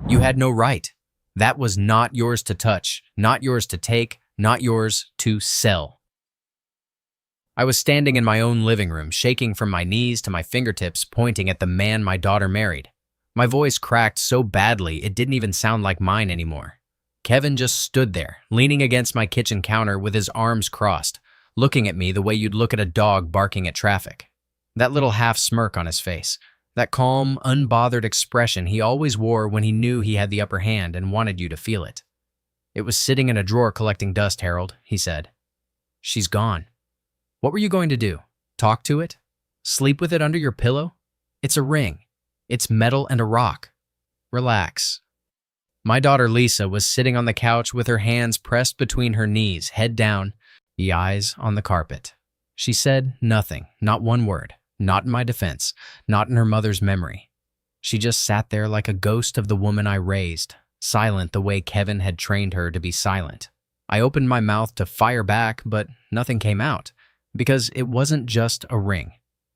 You had no right. That was not yours to touch, not yours to take, not yours to sell. I was standing in my own living room, shaking from my knees to my fingertips, pointing at the man my daughter married. My voice cracked so badly it didn't even sound like mine anymore. Kevin just stood there, leaning against my kitchen counter with his arms crossed, looking at me the way you'd look at a dog barking at traffic. That little half smirk on his face, that calm, unbothered expression he always wore when he knew he had the upper hand and wanted you to feel it. "It was sitting in a drawer collecting dust, Harold," he said. "She's gone. What were you going to do? Talk to it? Sleep with it under your pillow? It's a ring. It's metal and a rock. Relax." My daughter Lisa was sitting on the couch with her hands pressed between her knees, head down, the eyes on the carpet. She said nothing, not one word, not in my defense, not in her mother's memory. She just sat there like a ghost of the woman I raised, silent the way Kevin had trained her to be silent. I opened my mouth to fire back, but nothing came out, because it wasn't just a ring.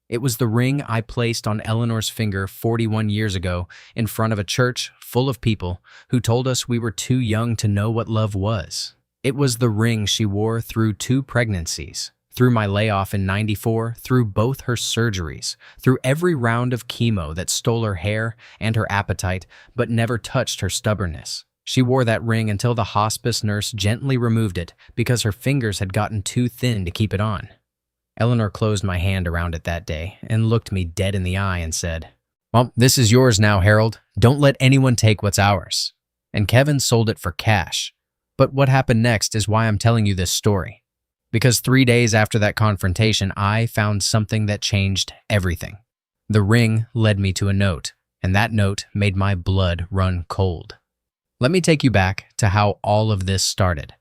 It was the ring I placed on Eleanor's finger 41 years ago in front of a church full of people who told us we were too young to know what love was. It was the ring she wore through 2 pregnancies, through my layoff in '94, through both her surgeries, through every round of chemo that stole her hair and her appetite but never touched her stubbornness. She wore that ring until the hospice nurse gently removed it because her fingers had gotten too thin to keep it on. Eleanor closed my hand around it that day and looked me dead in the eye and said, "Well, this is yours now, Harold. Don't let anyone take what's ours." And Kevin sold it for cash. But what happened next is why I'm telling you this story. Because 3 days after that confrontation, I found something that changed everything. The ring led me to a note, and that note made my blood run cold. Let me take you back to how all of this started.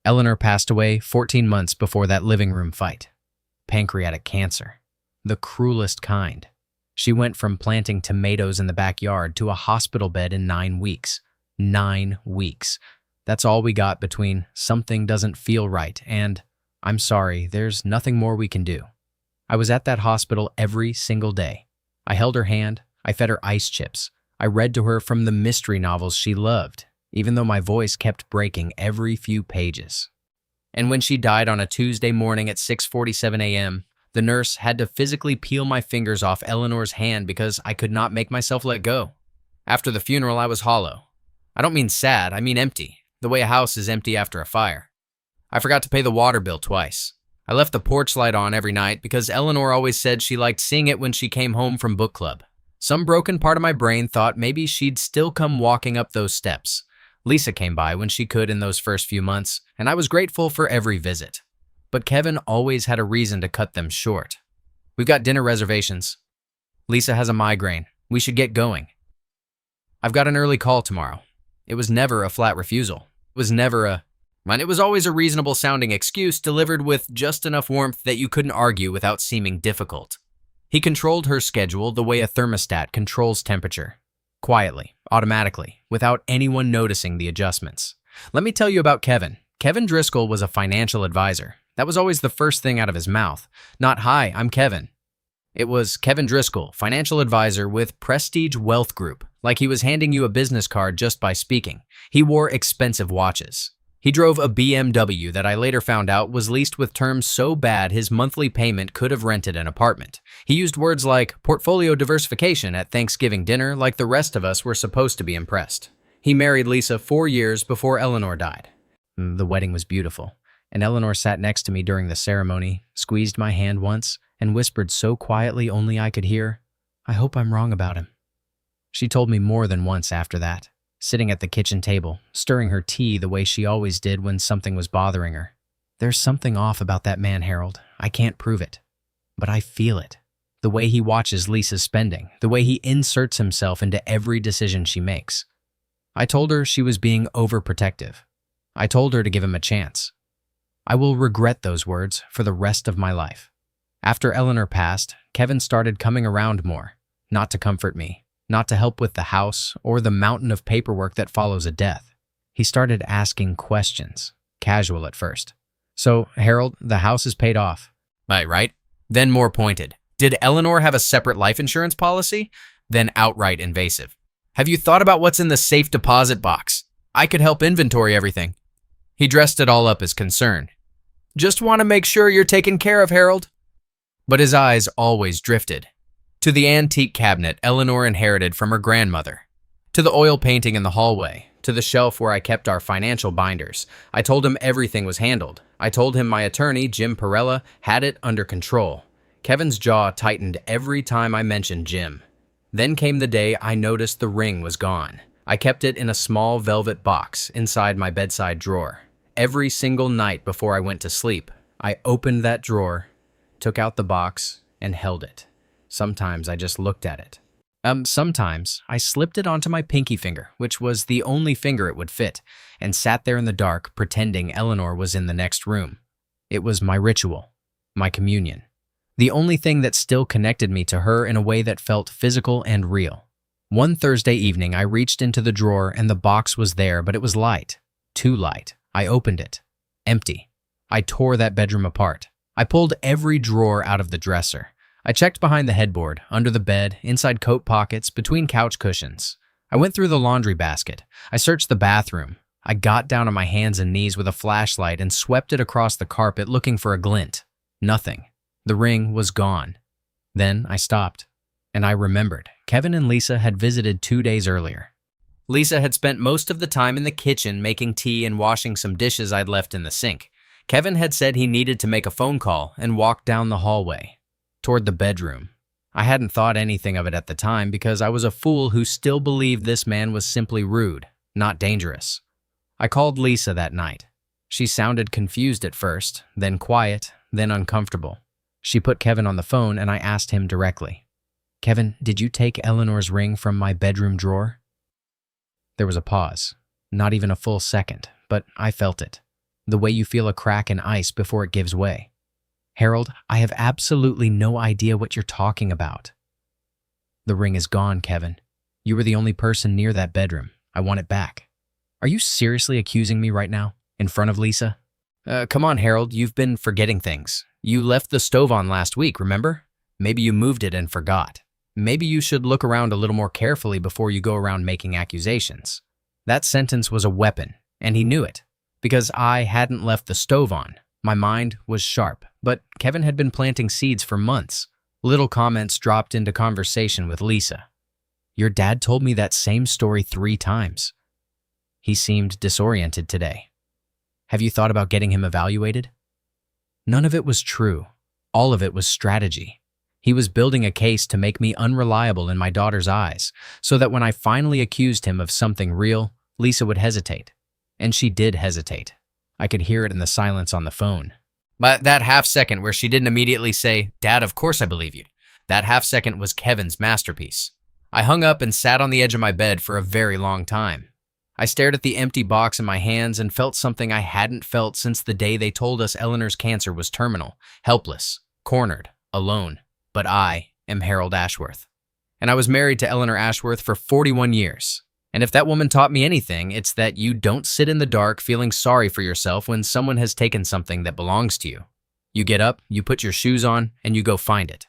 Eleanor passed away 14 months before that living room fight. Pancreatic cancer. The cruelest kind. She went from planting tomatoes in the backyard to a hospital bed in 9 weeks. 9 weeks. That's all we got between "something doesn't feel right" and "I'm sorry, there's nothing more we can do." I was at that hospital every single day. I held her hand, I fed her ice chips, I read to her from the mystery novels she loved, even though my voice kept breaking every few pages. And when she died on a Tuesday morning at 6:47 a.m., the nurse had to physically peel my fingers off Eleanor's hand because I could not make myself let go. After the funeral, I was hollow. I don't mean sad, I mean empty, the way a house is empty after a fire. I forgot to pay the water bill twice. I left the porch light on every night because Eleanor always said she liked seeing it when she came home from book club. Some broken part of my brain thought maybe she'd still come walking up those steps. Lisa came by when she could in those first few months, and I was grateful for every visit. But Kevin always had a reason to cut them short. "We've got dinner reservations. Lisa has a migraine. We should get going. I've got an early call tomorrow." It was never a flat refusal. It was never and it was always a reasonable sounding excuse delivered with just enough warmth that you couldn't argue without seeming difficult. He controlled her schedule the way a thermostat controls temperature. Quietly, automatically, without anyone noticing the adjustments. Let me tell you about Kevin. Kevin Driscoll was a financial advisor. That was always the first thing out of his mouth. Not, "Hi, I'm Kevin." It was Kevin Driscoll, financial advisor with Prestige Wealth Group, like he was handing you a business card just by speaking. He wore expensive watches. He drove a BMW that I later found out was leased with terms so bad his monthly payment could have rented an apartment. He used words like portfolio diversification at Thanksgiving dinner like the rest of us were supposed to be impressed. He married Lisa 4 years before Eleanor died. The wedding was beautiful, and Eleanor sat next to me during the ceremony, squeezed my hand once, and whispered so quietly only I could hear, "I hope I'm wrong about him." She told me more than once after that, sitting at the kitchen table, stirring her tea the way she always did when something was bothering her. "There's something off about that man, Harold. I can't prove it, but I feel it. The way he watches Lisa's spending, the way he inserts himself into every decision she makes." I told her she was being overprotective. I told her to give him a chance. I will regret those words for the rest of my life. After Eleanor passed, Kevin started coming around more, not to comfort me, not to help with the house or the mountain of paperwork that follows a death. He started asking questions, casual at first. "So, Harold, the house is paid off." Right? Then more pointed. "Did Eleanor have a separate life insurance policy?" Then outright invasive. Have you thought about what's in the safe deposit box? I could help inventory everything. He dressed it all up as concern. Just want to make sure you're taken care of, Harold. But his eyes always drifted. To the antique cabinet Eleanor inherited from her grandmother. To the oil painting in the hallway. To the shelf where I kept our financial binders. I told him everything was handled. I told him my attorney, Jim Perella, had it under control. Kevin's jaw tightened every time I mentioned Jim. Then came the day I noticed the ring was gone. I kept it in a small velvet box inside my bedside drawer. Every single night before I went to sleep, I opened that drawer, took out the box, and held it. Sometimes I just looked at it. Sometimes I slipped it onto my pinky finger, which was the only finger it would fit, and sat there in the dark pretending Eleanor was in the next room. It was my ritual, my communion. The only thing that still connected me to her in a way that felt physical and real. One Thursday evening, I reached into the drawer and the box was there, but it was light. Too light. I opened it. Empty. I tore that bedroom apart. I pulled every drawer out of the dresser. I checked behind the headboard, under the bed, inside coat pockets, between couch cushions. I went through the laundry basket. I searched the bathroom. I got down on my hands and knees with a flashlight and swept it across the carpet looking for a glint. Nothing. The ring was gone. Then I stopped, and I remembered. Kevin and Lisa had visited 2 days earlier. Lisa had spent most of the time in the kitchen making tea and washing some dishes I'd left in the sink. Kevin had said he needed to make a phone call and walked down the hallway, toward the bedroom. I hadn't thought anything of it at the time because I was a fool who still believed this man was simply rude, not dangerous. I called Lisa that night. She sounded confused at first, then quiet, then uncomfortable. She put Kevin on the phone and I asked him directly, "Kevin, did you take Eleanor's ring from my bedroom drawer?" There was a pause, not even a full second, but I felt it. The way you feel a crack in ice before it gives way. "Harold, I have absolutely no idea what you're talking about." "The ring is gone, Kevin. You were the only person near that bedroom. I want it back." "Are you seriously accusing me right now, in front of Lisa?" Come on, Harold, you've been forgetting things. You left the stove on last week, remember? Maybe you moved it and forgot. Maybe you should look around a little more carefully before you go around making accusations." That sentence was a weapon, and he knew it, because I hadn't left the stove on. My mind was sharp, but Kevin had been planting seeds for months. Little comments dropped into conversation with Lisa. "Your dad told me that same story 3 times. He seemed disoriented today. Have you thought about getting him evaluated?" None of it was true. All of it was strategy. He was building a case to make me unreliable in my daughter's eyes, so that when I finally accused him of something real, Lisa would hesitate. And she did hesitate. I could hear it in the silence on the phone. But that half second where she didn't immediately say, "Dad, of course I believe you," that half second was Kevin's masterpiece. I hung up and sat on the edge of my bed for a very long time. I stared at the empty box in my hands and felt something I hadn't felt since the day they told us Eleanor's cancer was terminal, helpless, cornered, alone. But I am Harold Ashworth. And I was married to Eleanor Ashworth for 41 years. And if that woman taught me anything, it's that you don't sit in the dark feeling sorry for yourself when someone has taken something that belongs to you. You get up, you put your shoes on, and you go find it.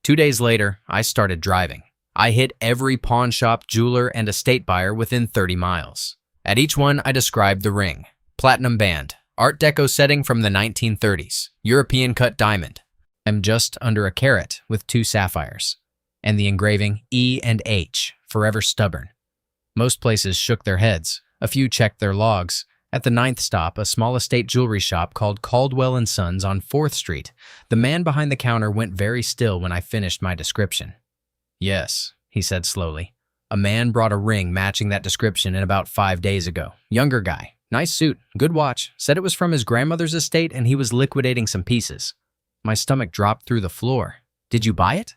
2 days later, I started driving. I hit every pawn shop, jeweler, and estate buyer within 30 miles. At each one, I described the ring. Platinum band, Art Deco setting from the 1930s, European cut diamond. I'm just under a carat with 2 sapphires. And the engraving E and H, forever stubborn. Most places shook their heads. A few checked their logs. At the 9th stop, a small estate jewelry shop called Caldwell & Sons on 4th Street, the man behind the counter went very still when I finished my description. "Yes," he said slowly. "A man brought a ring matching that description in about 5 days ago. Younger guy. Nice suit. Good watch. Said it was from his grandmother's estate and he was liquidating some pieces." My stomach dropped through the floor. "Did you buy it?"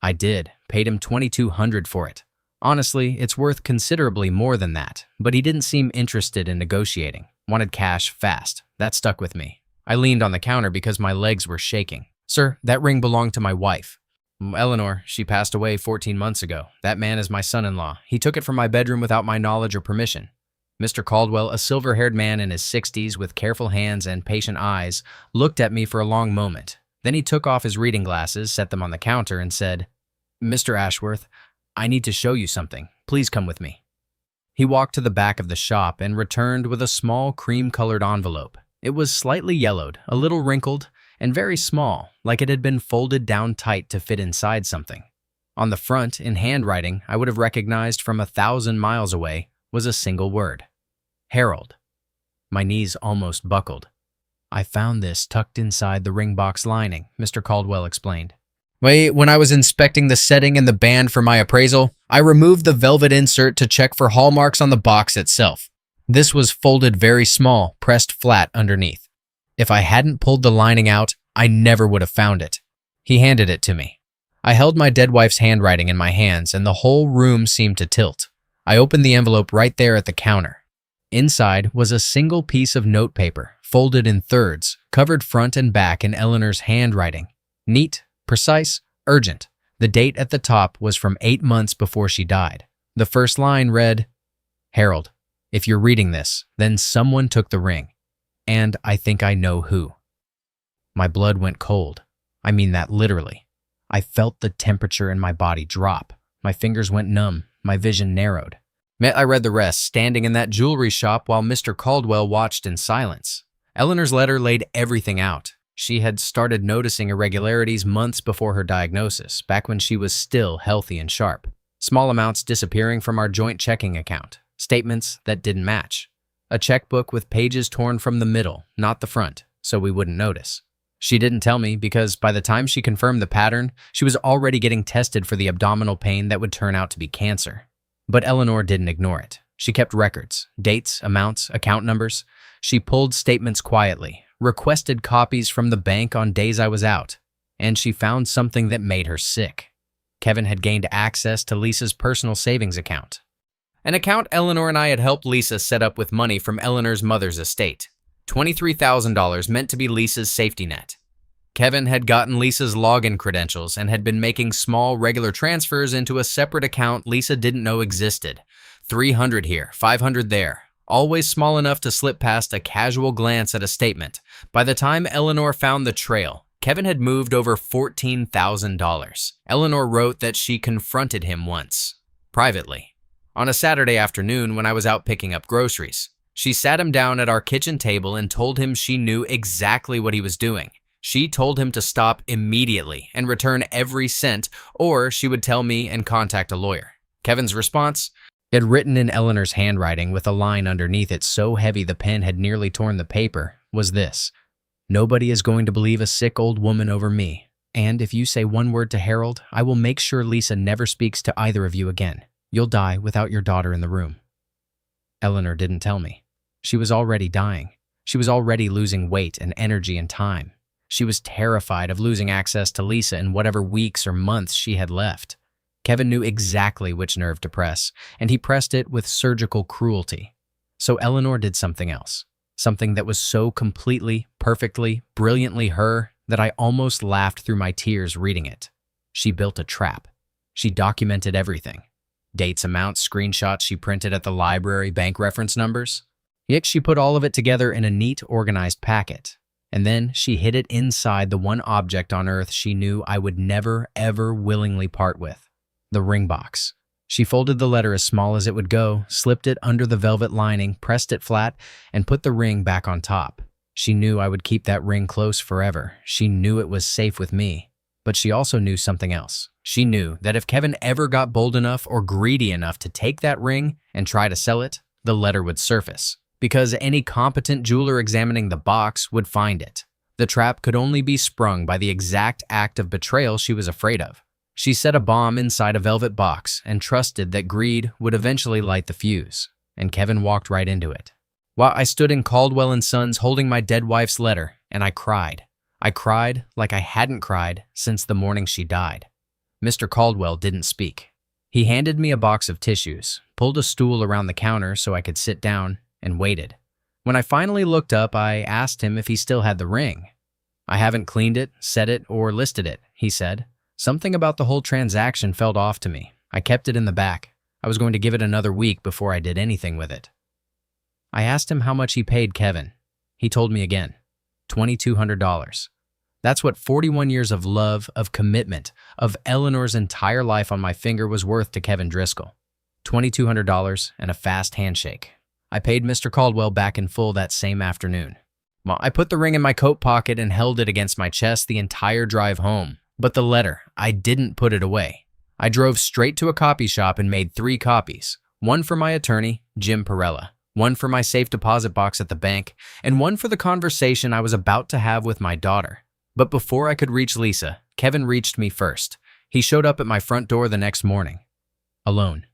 "I did. Paid him $2,200 for it. Honestly, it's worth considerably more than that, but he didn't seem interested in negotiating. Wanted cash fast. That stuck with me. I leaned on the counter because my legs were shaking. "Sir, that ring belonged to my wife." "Eleanor, she passed away 14 months ago. That man is my son-in-law. He took it from my bedroom without my knowledge or permission." Mr. Caldwell, a silver-haired man in his 60s with careful hands and patient eyes, looked at me for a long moment. Then he took off his reading glasses, set them on the counter, and said, "Mr. Ashworth, I need to show you something. Please come with me." He walked to the back of the shop and returned with a small cream-colored envelope. It was slightly yellowed, a little wrinkled, and very small, like it had been folded down tight to fit inside something. On the front, in handwriting I would have recognized from 1,000 miles away, was a single word: Harold. My knees almost buckled. "I found this tucked inside the ring box lining," Mr. Caldwell explained. When I was inspecting the setting and the band for my appraisal, I removed the velvet insert to check for hallmarks on the box itself. This was folded very small, pressed flat underneath. If I hadn't pulled the lining out, I never would have found it. He handed it to me. I held my dead wife's handwriting in my hands, and the whole room seemed to tilt. I opened the envelope right there at the counter. Inside was a single piece of notepaper, folded in thirds, covered front and back in Eleanor's handwriting. Neat, precise, urgent. The date at the top was from 8 months before she died. The first line read, "Harold, if you're reading this, then someone took the ring. And I think I know who." My blood went cold. I mean that literally. I felt the temperature in my body drop. My fingers went numb. My vision narrowed. I read the rest, standing in that jewelry shop while Mr. Caldwell watched in silence. Eleanor's letter laid everything out. She had started noticing irregularities months before her diagnosis, back when she was still healthy and sharp. Small amounts disappearing from our joint checking account. Statements that didn't match. A checkbook with pages torn from the middle, not the front, so we wouldn't notice. She didn't tell me because by the time she confirmed the pattern, she was already getting tested for the abdominal pain that would turn out to be cancer. But Eleanor didn't ignore it. She kept records, dates, amounts, account numbers. She pulled statements quietly, requested copies from the bank on days I was out, and she found something that made her sick. Kevin had gained access to Lisa's personal savings account. An account Eleanor and I had helped Lisa set up with money from Eleanor's mother's estate. $23,000 meant to be Lisa's safety net. Kevin had gotten Lisa's login credentials and had been making small, regular transfers into a separate account Lisa didn't know existed. 300 here, 500 there. Always small enough to slip past a casual glance at a statement. By the time Eleanor found the trail, Kevin had moved over $14,000. Eleanor wrote that she confronted him once, privately, on a Saturday afternoon when I was out picking up groceries. She sat him down at our kitchen table and told him she knew exactly what he was doing. She told him to stop immediately and return every cent, or she would tell me and contact a lawyer. Kevin's response? It had written in Eleanor's handwriting with a line underneath it so heavy the pen had nearly torn the paper, was this: "Nobody is going to believe a sick old woman over me. And if you say one word to Harold, I will make sure Lisa never speaks to either of you again. You'll die without your daughter in the room." Eleanor didn't tell me. She was already dying. She was already losing weight and energy and time. She was terrified of losing access to Lisa in whatever weeks or months she had left. Kevin knew exactly which nerve to press, and he pressed it with surgical cruelty. So Eleanor did something else. Something that was so completely, perfectly, brilliantly her that I almost laughed through my tears reading it. She built a trap. She documented everything. Dates, amounts, screenshots she printed at the library, bank reference numbers. Yet she put all of it together in a neat, organized packet. And then she hid it inside the one object on Earth she knew I would never, ever willingly part with. The ring box. She folded the letter as small as it would go, slipped it under the velvet lining, pressed it flat, and put the ring back on top. She knew I would keep that ring close forever. She knew it was safe with me. But she also knew something else. She knew that if Kevin ever got bold enough or greedy enough to take that ring and try to sell it, the letter would surface. Because any competent jeweler examining the box would find it. The trap could only be sprung by the exact act of betrayal she was afraid of. She set a bomb inside a velvet box and trusted that greed would eventually light the fuse, and Kevin walked right into it. While I stood in Caldwell & Sons holding my dead wife's letter, and I cried. I cried like I hadn't cried since the morning she died. Mr. Caldwell didn't speak. He handed me a box of tissues, pulled a stool around the counter so I could sit down, and waited. When I finally looked up, I asked him if he still had the ring. "I haven't cleaned it, set it, or listed it," he said. Something about the whole transaction felt off to me. I kept it in the back. I was going to give it another week before I did anything with it. I asked him how much he paid Kevin. He told me again. $2,200. That's what 41 years of love, of commitment, of Eleanor's entire life on my finger was worth to Kevin Driscoll. $2,200, and a fast handshake. I paid Mr. Caldwell back in full that same afternoon. Well, I put the ring in my coat pocket and held it against my chest the entire drive home. But the letter, I didn't put it away. I drove straight to a copy shop and made 3 copies. One for my attorney, Jim Perella, one for my safe deposit box at the bank, and one for the conversation I was about to have with my daughter. But before I could reach Lisa, Kevin reached me first. He showed up at my front door the next morning. Alone.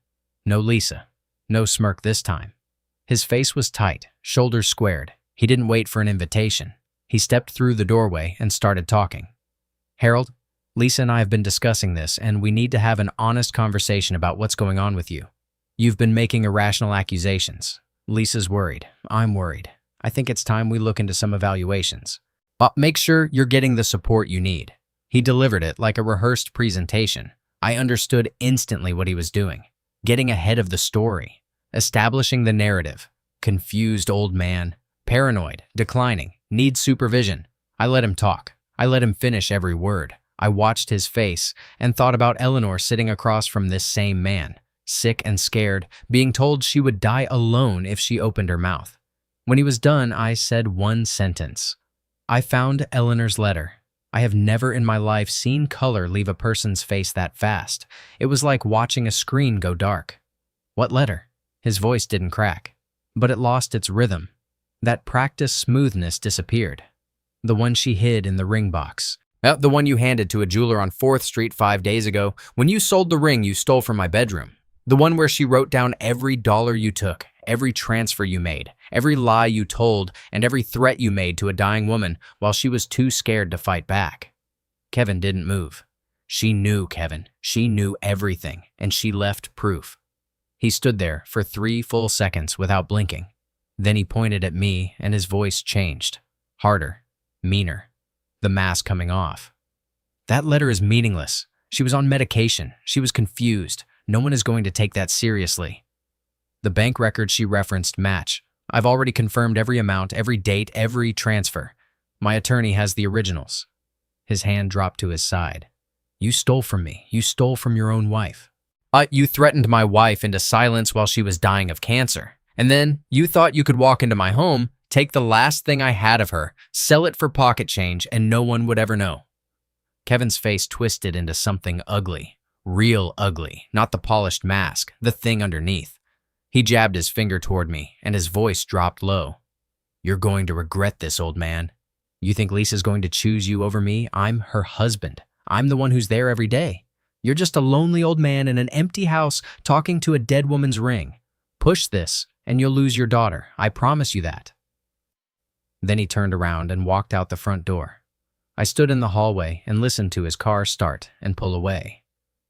No Lisa. No smirk this time. His face was tight, shoulders squared. He didn't wait for an invitation. He stepped through the doorway and started talking. Harold, Lisa and I have been discussing this, and we need to have an honest conversation about what's going on with you. You've been making irrational accusations. Lisa's worried. I'm worried. I think it's time we look into some evaluations. But make sure you're getting the support you need. He delivered it like a rehearsed presentation. I understood instantly what he was doing. Getting ahead of the story. Establishing the narrative. Confused old man. Paranoid. Declining. Needs supervision. I let him talk. I let him finish every word. I watched his face and thought about Eleanor sitting across from this same man, sick and scared, being told she would die alone if she opened her mouth. When he was done, I said one sentence. I found Eleanor's letter. I have never in my life seen color leave a person's face that fast. It was like watching a screen go dark. What letter? His voice didn't crack, but it lost its rhythm. That practiced smoothness disappeared. The one she hid in the ring box. The one you handed to a jeweler on 4th Street 5 days ago when you sold the ring you stole from my bedroom. The one where she wrote down every dollar you took, every transfer you made, every lie you told, and every threat you made to a dying woman while she was too scared to fight back. Kevin didn't move. She knew Kevin. She knew everything, and she left proof. He stood there for 3 full seconds without blinking. Then he pointed at me, and his voice changed. Harder, meaner. The mask coming off. That letter is meaningless. She was on medication. She was confused. No one is going to take that seriously. The bank records she referenced match. I've already confirmed every amount, every date, every transfer. My attorney has the originals. His hand dropped to his side. You stole from me. You stole from your own wife. You threatened my wife into silence while she was dying of cancer. And then you thought you could walk into my home, take the last thing I had of her, sell it for pocket change, and no one would ever know. Kevin's face twisted into something ugly. Real ugly, not the polished mask, the thing underneath. He jabbed his finger toward me, and his voice dropped low. You're going to regret this, old man. You think Lisa's going to choose you over me? I'm her husband. I'm the one who's there every day. You're just a lonely old man in an empty house talking to a dead woman's ring. Push this, and you'll lose your daughter. I promise you that. Then he turned around and walked out the front door. I stood in the hallway and listened to his car start and pull away.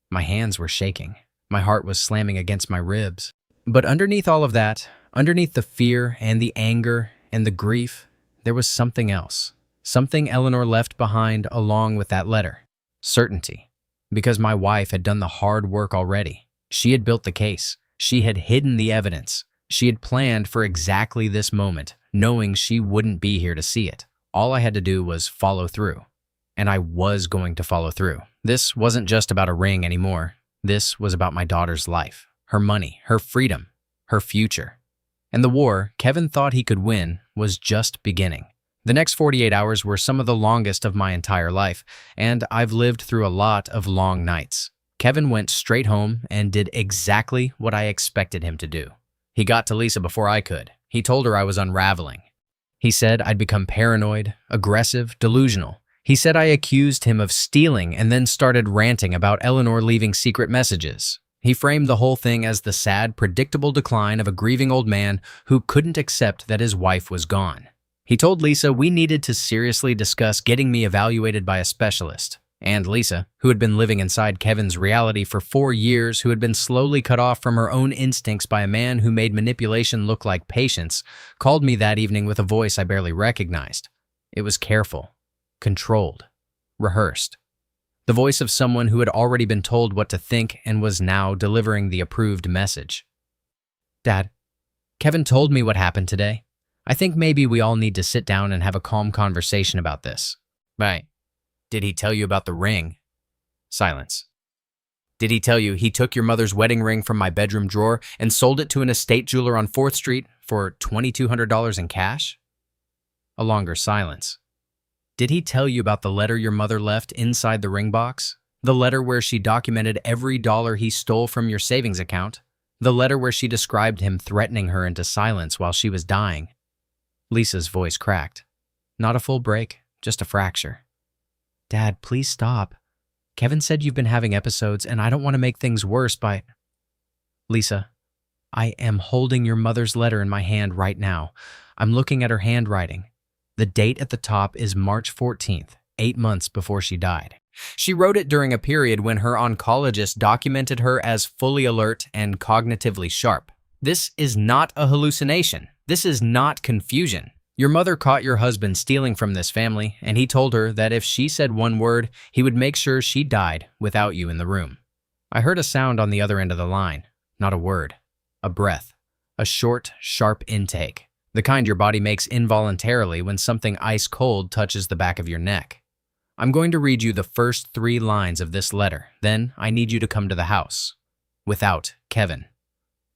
My hands were shaking. My heart was slamming against my ribs. But underneath all of that, underneath the fear and the anger and the grief, there was something else. Something Eleanor left behind along with that letter. Certainty. Because my wife had done the hard work already. She had built the case. She had hidden the evidence. She had planned for exactly this moment, knowing she wouldn't be here to see it. All I had to do was follow through. And I was going to follow through. This wasn't just about a ring anymore. This was about my daughter's life, her money, her freedom, her future. And the war Kevin thought he could win was just beginning. The next 48 hours were some of the longest of my entire life, and I've lived through a lot of long nights. Kevin went straight home and did exactly what I expected him to do. He got to Lisa before I could. He told her I was unraveling. He said I'd become paranoid, aggressive, delusional. He said I accused him of stealing and then started ranting about Eleanor leaving secret messages. He framed the whole thing as the sad, predictable decline of a grieving old man who couldn't accept that his wife was gone. He told Lisa we needed to seriously discuss getting me evaluated by a specialist. And Lisa, who had been living inside Kevin's reality for 4 years, who had been slowly cut off from her own instincts by a man who made manipulation look like patience, called me that evening with a voice I barely recognized. It was careful, controlled, rehearsed. The voice of someone who had already been told what to think and was now delivering the approved message. Dad, Kevin told me what happened today. I think maybe we all need to sit down and have a calm conversation about this. Right. Did he tell you about the ring? Silence. Did he tell you he took your mother's wedding ring from my bedroom drawer and sold it to an estate jeweler on 4th Street for $2,200 in cash? A longer silence. Did he tell you about the letter your mother left inside the ring box? The letter where she documented every dollar he stole from your savings account? The letter where she described him threatening her into silence while she was dying? Lisa's voice cracked. Not a full break, just a fracture. Dad, please stop. Kevin said you've been having episodes and I don't want to make things worse by… Lisa, I am holding your mother's letter in my hand right now. I'm looking at her handwriting. The date at the top is March 14th, 8 months before she died. She wrote it during a period when her oncologist documented her as fully alert and cognitively sharp. This is not a hallucination. This is not confusion. Your mother caught your husband stealing from this family, and he told her that if she said one word, he would make sure she died without you in the room. I heard a sound on the other end of the line. Not a word. A breath. A short, sharp intake. The kind your body makes involuntarily when something ice cold touches the back of your neck. I'm going to read you the first 3 lines of this letter. Then I need you to come to the house. Without Kevin.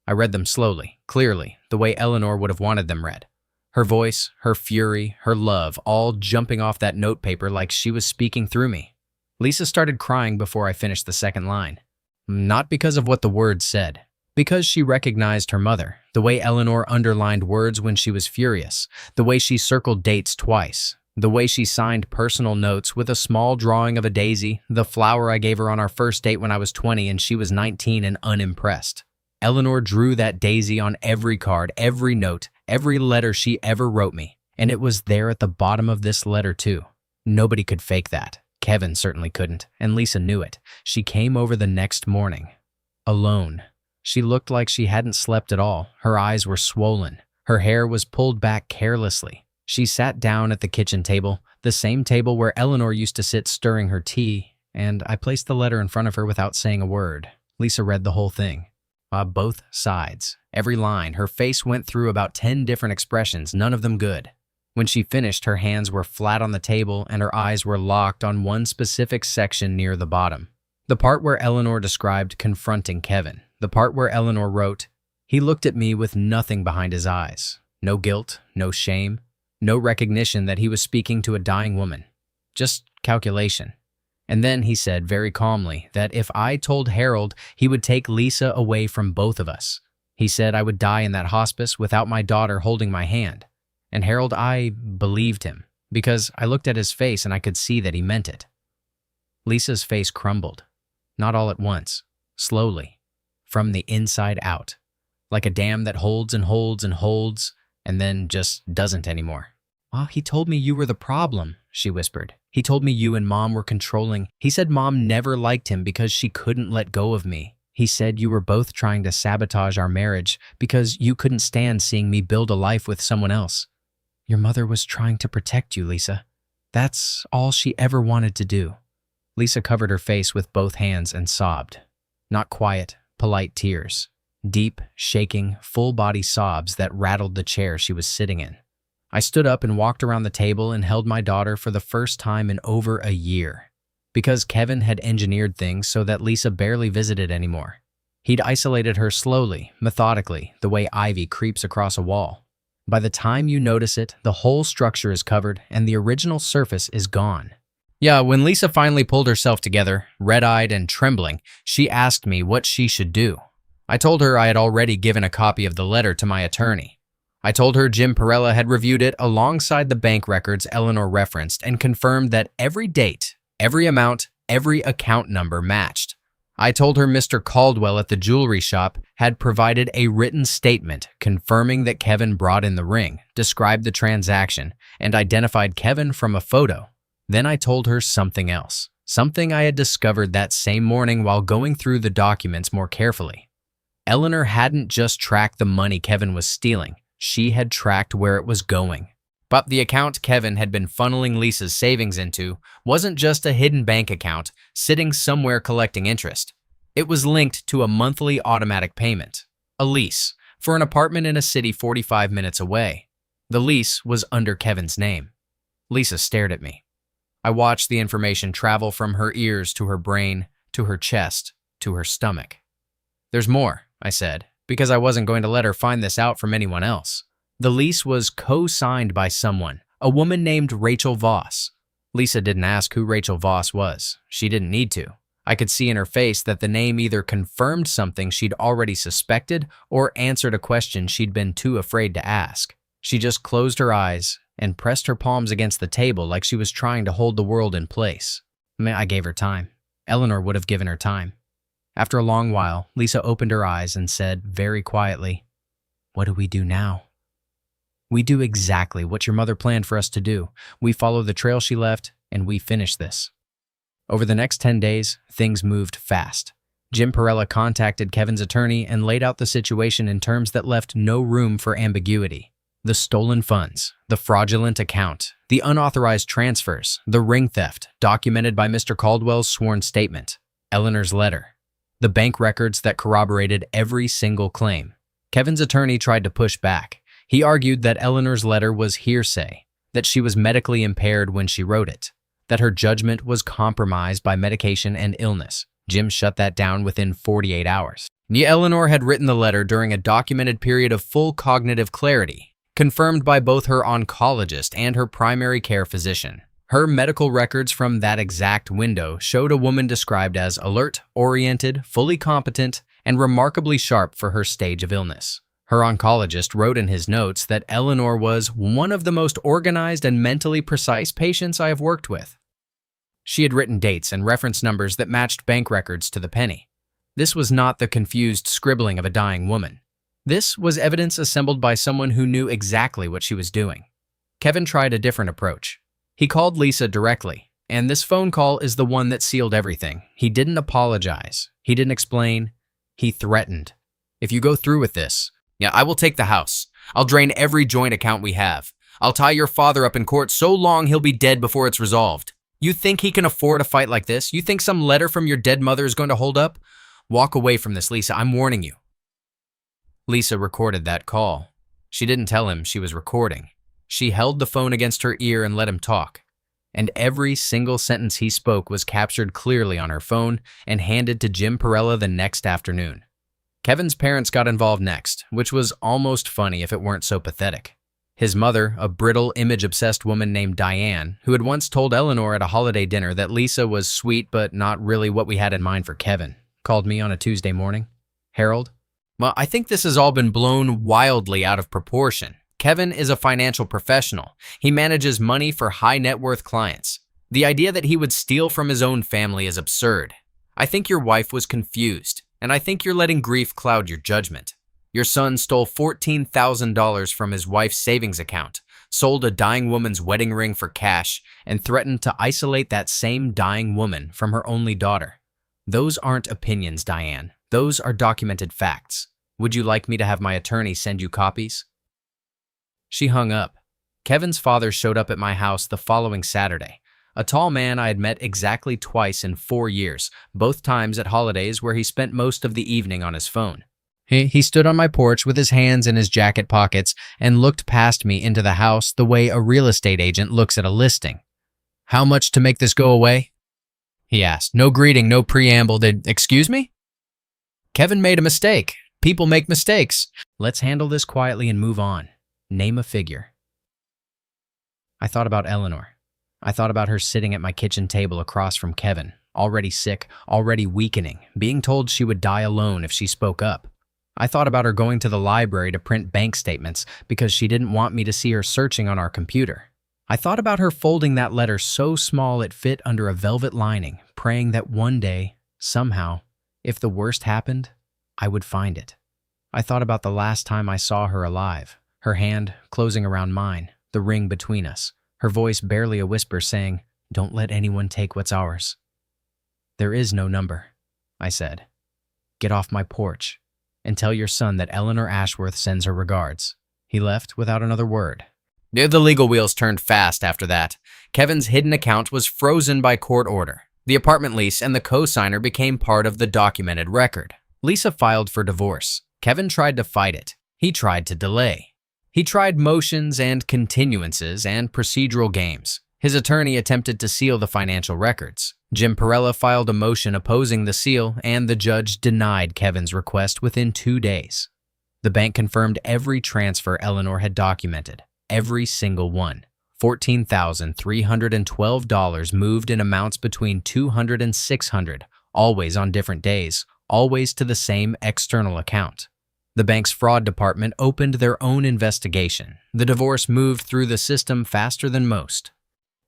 I read them slowly, clearly, the way Eleanor would have wanted them read. Her voice, her fury, her love, all jumping off that notepaper like she was speaking through me. Lisa started crying before I finished the second line. Not because of what the words said. Because she recognized her mother, the way Eleanor underlined words when she was furious, the way she circled dates twice, the way she signed personal notes with a small drawing of a daisy, the flower I gave her on our first date when I was 20 and she was 19 and unimpressed. Eleanor drew that daisy on every card, every note, every letter she ever wrote me, and it was there at the bottom of this letter too. Nobody could fake that. Kevin certainly couldn't, and Lisa knew it. She came over the next morning. Alone. She looked like she hadn't slept at all. Her eyes were swollen. Her hair was pulled back carelessly. She sat down at the kitchen table, the same table where Eleanor used to sit stirring her tea, and I placed the letter in front of her without saying a word. Lisa read the whole thing. Both sides. Every line. Her face went through about 10 different expressions, none of them good. When she finished, her hands were flat on the table and her eyes were locked on one specific section near the bottom. The part where Eleanor described confronting Kevin. The part where Eleanor wrote, he looked at me with nothing behind his eyes. No guilt, no shame, no recognition that he was speaking to a dying woman. Just calculation. And then he said very calmly that if I told Harold, he would take Lisa away from both of us. He said I would die in that hospice without my daughter holding my hand. And Harold, I believed him, because I looked at his face and I could see that he meant it. Lisa's face crumbled. Not all at once. Slowly. From the inside out. Like a dam that holds and holds and holds, and then just doesn't anymore. "Well, he told me you were the problem," she whispered. "He told me you and Mom were controlling. He said Mom never liked him because she couldn't let go of me. He said you were both trying to sabotage our marriage because you couldn't stand seeing me build a life with someone else. Your mother was trying to protect you, Lisa. That's all she ever wanted to do." Lisa covered her face with both hands and sobbed. Not quiet, polite tears. Deep, shaking, full-body sobs that rattled the chair she was sitting in. I stood up and walked around the table and held my daughter for the first time in over a year. Because Kevin had engineered things so that Lisa barely visited anymore. He'd isolated her slowly, methodically, the way ivy creeps across a wall. By the time you notice it, the whole structure is covered and the original surface is gone. Yeah, when Lisa finally pulled herself together, red-eyed and trembling, she asked me what she should do. I told her I had already given a copy of the letter to my attorney. I told her Jim Perella had reviewed it alongside the bank records Eleanor referenced and confirmed that every date, every amount, every account number matched. I told her Mr. Caldwell at the jewelry shop had provided a written statement confirming that Kevin brought in the ring, described the transaction, and identified Kevin from a photo. Then I told her something else, something I had discovered that same morning while going through the documents more carefully. Eleanor hadn't just tracked the money Kevin was stealing, she had tracked where it was going. But the account Kevin had been funneling Lisa's savings into wasn't just a hidden bank account sitting somewhere collecting interest. It was linked to a monthly automatic payment, a lease, for an apartment in a city 45 minutes away. The lease was under Kevin's name. Lisa stared at me. I watched the information travel from her ears to her brain, to her chest, to her stomach. "There's more," I said, because I wasn't going to let her find this out from anyone else. The lease was co-signed by someone, a woman named Rachel Voss. Lisa didn't ask who Rachel Voss was. She didn't need to. I could see in her face that the name either confirmed something she'd already suspected or answered a question she'd been too afraid to ask. She just closed her eyes and pressed her palms against the table like she was trying to hold the world in place. I gave her time. Eleanor would have given her time. After a long while, Lisa opened her eyes and said very quietly, "What do we do now?" "We do exactly what your mother planned for us to do. We follow the trail she left, and we finish this." Over the next 10 days, things moved fast. Jim Perella contacted Kevin's attorney and laid out the situation in terms that left no room for ambiguity. The stolen funds, the fraudulent account, the unauthorized transfers, the ring theft, documented by Mr. Caldwell's sworn statement, Eleanor's letter, the bank records that corroborated every single claim. Kevin's attorney tried to push back. He argued that Eleanor's letter was hearsay, that she was medically impaired when she wrote it, that her judgment was compromised by medication and illness. Jim shut that down within 48 hours. Eleanor had written the letter during a documented period of full cognitive clarity, confirmed by both her oncologist and her primary care physician. Her medical records from that exact window showed a woman described as alert, oriented, fully competent, and remarkably sharp for her stage of illness. Her oncologist wrote in his notes that Eleanor was one of the most organized and mentally precise patients I have worked with. She had written dates and reference numbers that matched bank records to the penny. This was not the confused scribbling of a dying woman. This was evidence assembled by someone who knew exactly what she was doing. Kevin tried a different approach. He called Lisa directly, and this phone call is the one that sealed everything. He didn't apologize. He didn't explain. He threatened. "If you go through with this, I will take the house. I'll drain every joint account we have. I'll tie your father up in court so long he'll be dead before it's resolved. You think he can afford a fight like this? You think some letter from your dead mother is going to hold up? Walk away from this, Lisa. I'm warning you." Lisa recorded that call. She didn't tell him she was recording. She held the phone against her ear and let him talk. And every single sentence he spoke was captured clearly on her phone and handed to Jim Perella the next afternoon. Kevin's parents got involved next, which was almost funny if it weren't so pathetic. His mother, a brittle, image-obsessed woman named Diane, who had once told Eleanor at a holiday dinner that Lisa was sweet but not really what we had in mind for Kevin, called me on a Tuesday morning. "Harold, well, I think this has all been blown wildly out of proportion. Kevin is a financial professional. He manages money for high-net-worth clients. The idea that he would steal from his own family is absurd. I think your wife was confused, and I think you're letting grief cloud your judgment. Your son stole $14,000 from his wife's savings account, sold a dying woman's wedding ring for cash, and threatened to isolate that same dying woman from her only daughter. Those aren't opinions, Diane. Those are documented facts. Would you like me to have my attorney send you copies?" She hung up. Kevin's father showed up at my house the following Saturday, a tall man I had met exactly twice in 4 years, both times at holidays where he spent most of the evening on his phone. He stood on my porch with his hands in his jacket pockets and looked past me into the house the way a real estate agent looks at a listing. "How much to make this go away?" he asked. No greeting, no preamble. Excuse me? Kevin made a mistake. People make mistakes. Let's handle this quietly and move on. Name a figure. I thought about Eleanor. I thought about her sitting at my kitchen table across from Kevin, already sick, already weakening, being told she would die alone if she spoke up. I thought about her going to the library to print bank statements because she didn't want me to see her searching on our computer. I thought about her folding that letter so small it fit under a velvet lining, praying that one day, somehow, if the worst happened, I would find it. I thought about the last time I saw her alive, her hand closing around mine, the ring between us, her voice barely a whisper saying, "Don't let anyone take what's ours." "There is no number," I said. "Get off my porch and tell your son that Eleanor Ashworth sends her regards." He left without another word. The legal wheels turned fast after that. Kevin's hidden account was frozen by court order. The apartment lease and the co-signer became part of the documented record. Lisa filed for divorce. Kevin tried to fight it. He tried to delay. He tried motions and continuances and procedural games. His attorney attempted to seal the financial records. Jim Perella filed a motion opposing the seal, and the judge denied Kevin's request within 2 days. The bank confirmed every transfer Eleanor had documented, every single one. $14,312 moved in amounts between $200 and $600, always on different days, always to the same external account. The bank's fraud department opened their own investigation. The divorce moved through the system faster than most.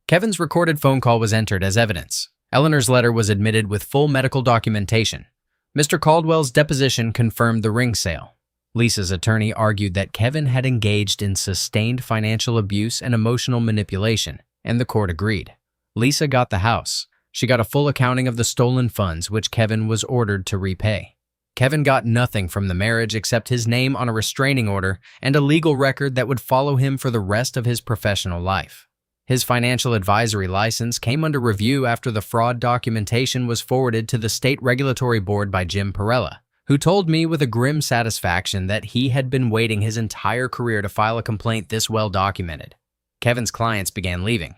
Kevin's recorded phone call was entered as evidence. Eleanor's letter was admitted with full medical documentation. Mr. Caldwell's deposition confirmed the ring sale. Lisa's attorney argued that Kevin had engaged in sustained financial abuse and emotional manipulation, and the court agreed. Lisa got the house. She got a full accounting of the stolen funds, which Kevin was ordered to repay. Kevin got nothing from the marriage except his name on a restraining order and a legal record that would follow him for the rest of his professional life. His financial advisory license came under review after the fraud documentation was forwarded to the state regulatory board by Jim Perella, who told me with a grim satisfaction that he had been waiting his entire career to file a complaint this well documented. Kevin's clients began leaving.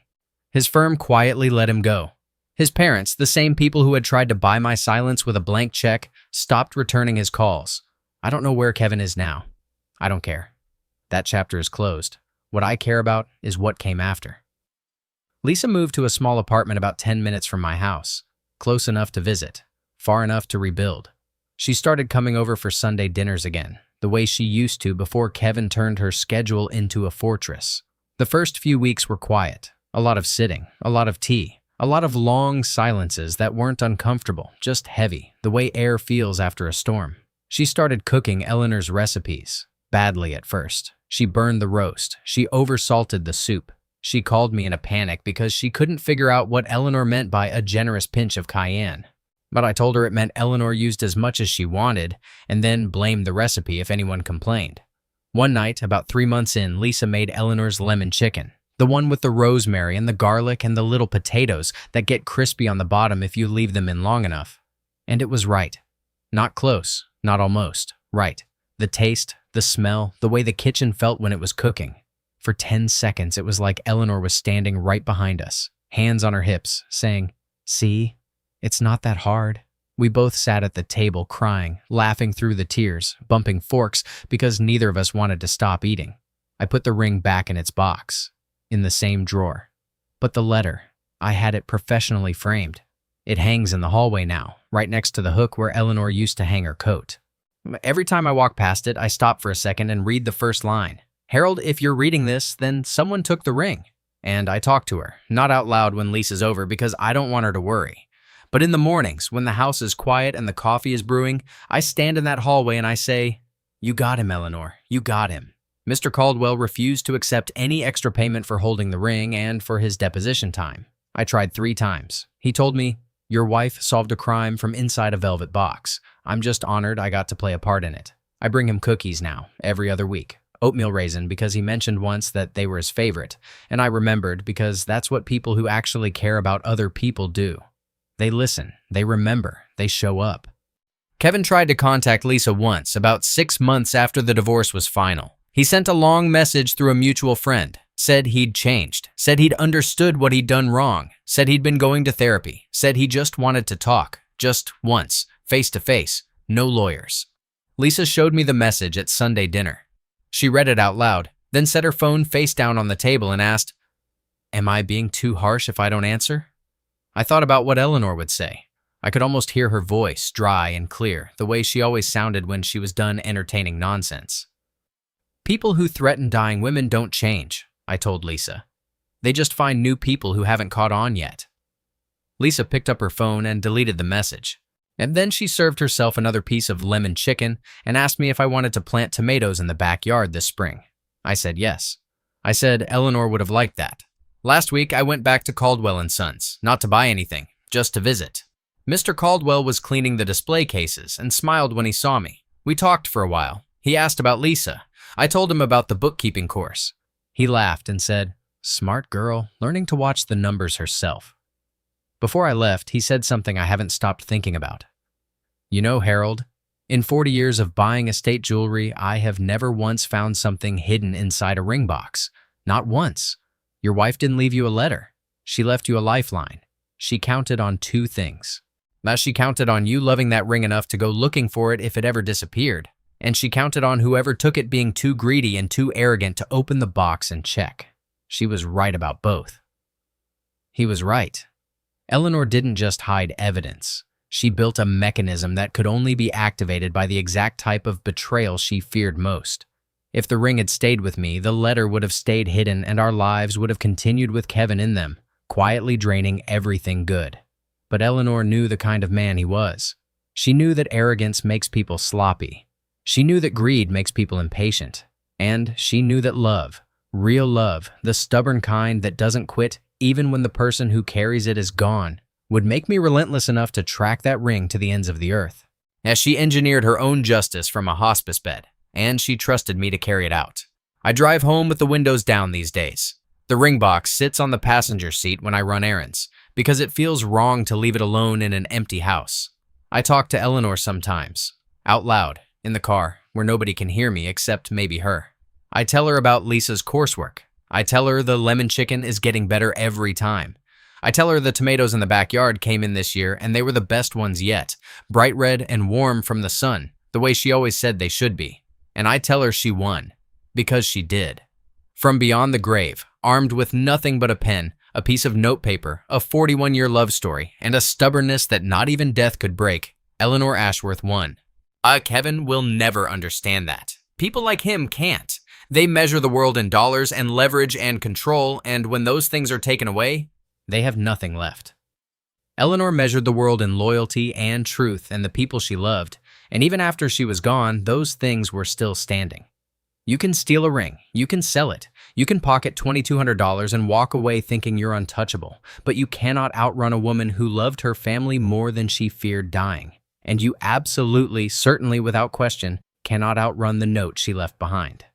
His firm quietly let him go. His parents, the same people who had tried to buy my silence with a blank check, stopped returning his calls. I don't know where Kevin is now. I don't care. That chapter is closed. What I care about is what came after. Lisa moved to a small apartment about 10 minutes from my house, close enough to visit, far enough to rebuild. She started coming over for Sunday dinners again, the way she used to before Kevin turned her schedule into a fortress. The first few weeks were quiet, a lot of sitting, a lot of tea, a lot of long silences that weren't uncomfortable, just heavy, the way air feels after a storm. She started cooking Eleanor's recipes, badly at first. She burned the roast. She oversalted the soup. She called me in a panic because she couldn't figure out what Eleanor meant by a generous pinch of cayenne. But I told her it meant Eleanor used as much as she wanted and then blamed the recipe if anyone complained. One night, about 3 months in, Lisa made Eleanor's lemon chicken, the one with the rosemary and the garlic and the little potatoes that get crispy on the bottom if you leave them in long enough. And it was right. Not close, not almost, right. The taste, the smell, the way the kitchen felt when it was cooking. For 10 seconds, it was like Eleanor was standing right behind us, hands on her hips, saying, "See? It's not that hard." We both sat at the table crying, laughing through the tears, bumping forks because neither of us wanted to stop eating. I put the ring back in its box, in the same drawer. But the letter, I had it professionally framed. It hangs in the hallway now, right next to the hook where Eleanor used to hang her coat. Every time I walk past it, I stop for a second and read the first line. "Harold, if you're reading this, then someone took the ring." And I talk to her, not out loud when Lisa's over because I don't want her to worry. But in the mornings, when the house is quiet and the coffee is brewing, I stand in that hallway and I say, "You got him, Eleanor. You got him." Mr. Caldwell refused to accept any extra payment for holding the ring and for his deposition time. I tried 3 times. He told me, "Your wife solved a crime from inside a velvet box. I'm just honored I got to play a part in it." I bring him cookies now, every other week. Oatmeal raisin because he mentioned once that they were his favorite, and I remembered because that's what people who actually care about other people do. They listen, they remember, they show up. Kevin tried to contact Lisa once, about 6 months after the divorce was final. He sent a long message through a mutual friend, said he'd changed, said he'd understood what he'd done wrong, said he'd been going to therapy, said he just wanted to talk, just once, face to face, no lawyers. Lisa showed me the message at Sunday dinner. She read it out loud, then set her phone face down on the table and asked, "Am I being too harsh if I don't answer?" I thought about what Eleanor would say. I could almost hear her voice, dry and clear, the way she always sounded when she was done entertaining nonsense. "People who threaten dying women don't change," I told Lisa. "They just find new people who haven't caught on yet." Lisa picked up her phone and deleted the message. And then she served herself another piece of lemon chicken and asked me if I wanted to plant tomatoes in the backyard this spring. I said yes. I said Eleanor would have liked that. Last week, I went back to Caldwell & Sons, not to buy anything, just to visit. Mr. Caldwell was cleaning the display cases and smiled when he saw me. We talked for a while. He asked about Lisa. I told him about the bookkeeping course. He laughed and said, "Smart girl, learning to watch the numbers herself." Before I left, he said something I haven't stopped thinking about. "You know, Harold, in 40 years of buying estate jewelry, I have never once found something hidden inside a ring box. Not once. Your wife didn't leave you a letter. She left you a lifeline. She counted on two things. Now, she counted on you loving that ring enough to go looking for it if it ever disappeared. And she counted on whoever took it being too greedy and too arrogant to open the box and check. She was right about both. He was right. Eleanor didn't just hide evidence. She built a mechanism that could only be activated by the exact type of betrayal she feared most. If the ring had stayed with me, the letter would have stayed hidden and our lives would have continued with Kevin in them, quietly draining everything good. But Eleanor knew the kind of man he was. She knew that arrogance makes people sloppy. She knew that greed makes people impatient. And she knew that love, real love, the stubborn kind that doesn't quit even when the person who carries it is gone, would make me relentless enough to track that ring to the ends of the earth. As she engineered her own justice from a hospice bed, and she trusted me to carry it out. I drive home with the windows down these days. The ring box sits on the passenger seat when I run errands, because it feels wrong to leave it alone in an empty house. I talk to Eleanor sometimes, out loud, in the car, where nobody can hear me except maybe her. I tell her about Lisa's coursework. I tell her the lemon chicken is getting better every time. I tell her the tomatoes in the backyard came in this year and they were the best ones yet, bright red and warm from the sun, the way she always said they should be. And I tell her she won, because she did. From beyond the grave, armed with nothing but a pen, a piece of notepaper, a 41-year love story, and a stubbornness that not even death could break, Eleanor Ashworth won. Kevin will never understand that. People like him can't. They measure the world in dollars and leverage and control, and when those things are taken away, they have nothing left. Eleanor measured the world in loyalty and truth and the people she loved, and even after she was gone, those things were still standing. You can steal a ring, you can sell it, you can pocket $2,200 and walk away thinking you're untouchable, but you cannot outrun a woman who loved her family more than she feared dying. And you absolutely, certainly without question, cannot outrun the note she left behind.